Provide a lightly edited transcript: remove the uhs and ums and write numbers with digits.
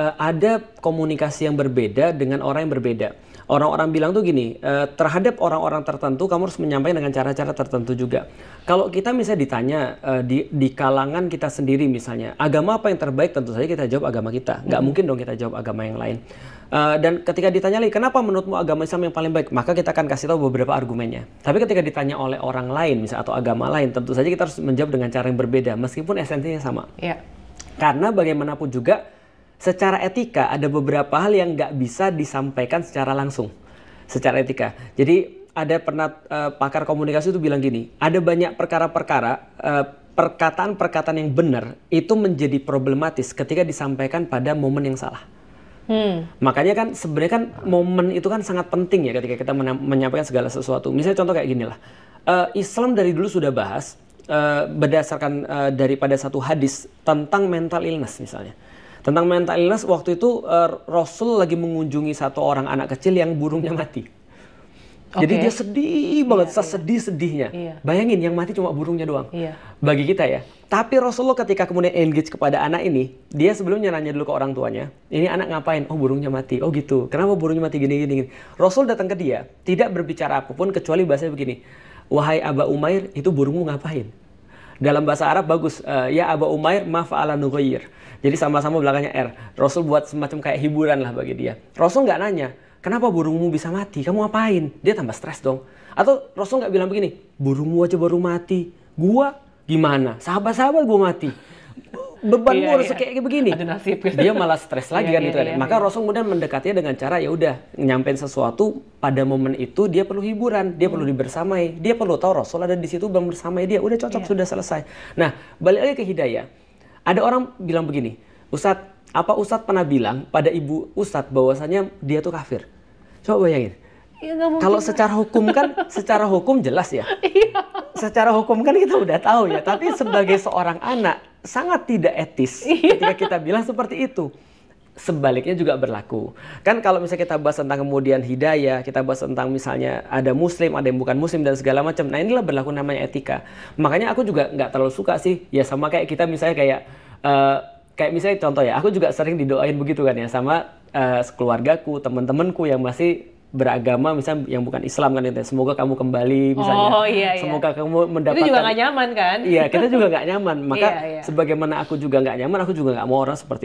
Ada komunikasi yang berbeda dengan orang yang berbeda. Orang-orang bilang tuh gini, terhadap orang-orang tertentu kamu harus menyampaikan dengan cara-cara tertentu juga. Kalau kita misalnya ditanya di kalangan kita sendiri misalnya, agama apa yang terbaik, tentu saja kita jawab agama kita. Nggak mungkin dong kita jawab agama yang lain. Dan ketika ditanya lagi, kenapa menurutmu agama Islam yang paling baik? Maka kita akan kasih tahu beberapa argumennya. Tapi ketika ditanya oleh orang lain, misalnya atau agama lain, tentu saja kita harus menjawab dengan cara yang berbeda, meskipun esensinya sama. Iya. Karena bagaimanapun juga, secara etika ada beberapa hal yang nggak bisa disampaikan secara langsung, secara etika. Jadi ada pernah pakar komunikasi itu bilang gini, ada banyak perkara-perkara, perkataan-perkataan yang benar itu menjadi problematis ketika disampaikan pada momen yang salah. Makanya kan sebenarnya kan momen itu kan sangat penting ya ketika kita menyampaikan segala sesuatu. Misalnya contoh kayak gini lah, Islam dari dulu sudah bahas berdasarkan daripada satu hadis tentang mental illness misalnya. Tentang mental illness, waktu itu Rasul lagi mengunjungi satu orang anak kecil yang burungnya mati. Jadi dia sedih banget, sesedih-sedihnya. Bayangin yang mati cuma burungnya doang. Bagi kita ya. Tapi Rasulullah ketika kemudian engage kepada anak ini, dia sebelumnya nanya dulu ke orang tuanya, ini anak ngapain? Oh burungnya mati. Oh gitu. Kenapa burungnya mati gini. Rasul datang ke dia, tidak berbicara apapun kecuali bahasanya begini. Wahai Aba Umair, itu burungmu ngapain? Dalam bahasa Arab bagus, ya Aba Umair ma fa'ala nughayir. Jadi sama-sama belakangnya R. Rasul buat semacam kayak hiburan lah bagi dia. Rasul nggak nanya, kenapa burungmu bisa mati? Kamu ngapain? Dia tambah stres dong. Atau Rasul nggak bilang begini, burungmu aja baru mati. Gua gimana? Sahabat-sahabat gua mati. Bebanmu harus kayak begini. Ada nasib. Dia malah stres lagi kan itu. Maka Rasul kemudian mendekatinya dengan cara ya udah nyampein sesuatu pada momen itu dia perlu hiburan, dia perlu dibersamai, dia perlu tahu Rasul ada di situ bersamai dia. Udah cocok sudah selesai. Nah, balik lagi ke hidayah. Ada orang bilang begini, Ustadz, apa Ustadz pernah bilang pada ibu Ustadz bahwasanya dia tuh kafir? Coba bayangin. Ya, kalau secara hukum jelas ya. Secara hukum kan kita udah tahu ya. Tapi sebagai seorang anak sangat tidak etis ketika kita bilang seperti itu. Sebaliknya juga berlaku. Kan kalau misalnya kita bahas tentang kemudian hidayah, kita bahas tentang misalnya ada muslim, ada yang bukan muslim dan segala macam. Nah inilah berlaku namanya etika. Makanya aku juga nggak terlalu suka sih. Ya sama kayak kita misalnya kayak misalnya contoh ya, aku juga sering didoain begitu kan ya sama keluargaku, teman-temanku yang masih beragama misalnya yang bukan Islam kan itu. Semoga kamu kembali misalnya. Semoga kamu mendapatkan. Itu juga nggak nyaman kan? Iya, kita juga nggak nyaman. Maka sebagaimana aku juga nggak nyaman, aku juga nggak mau orang seperti itu.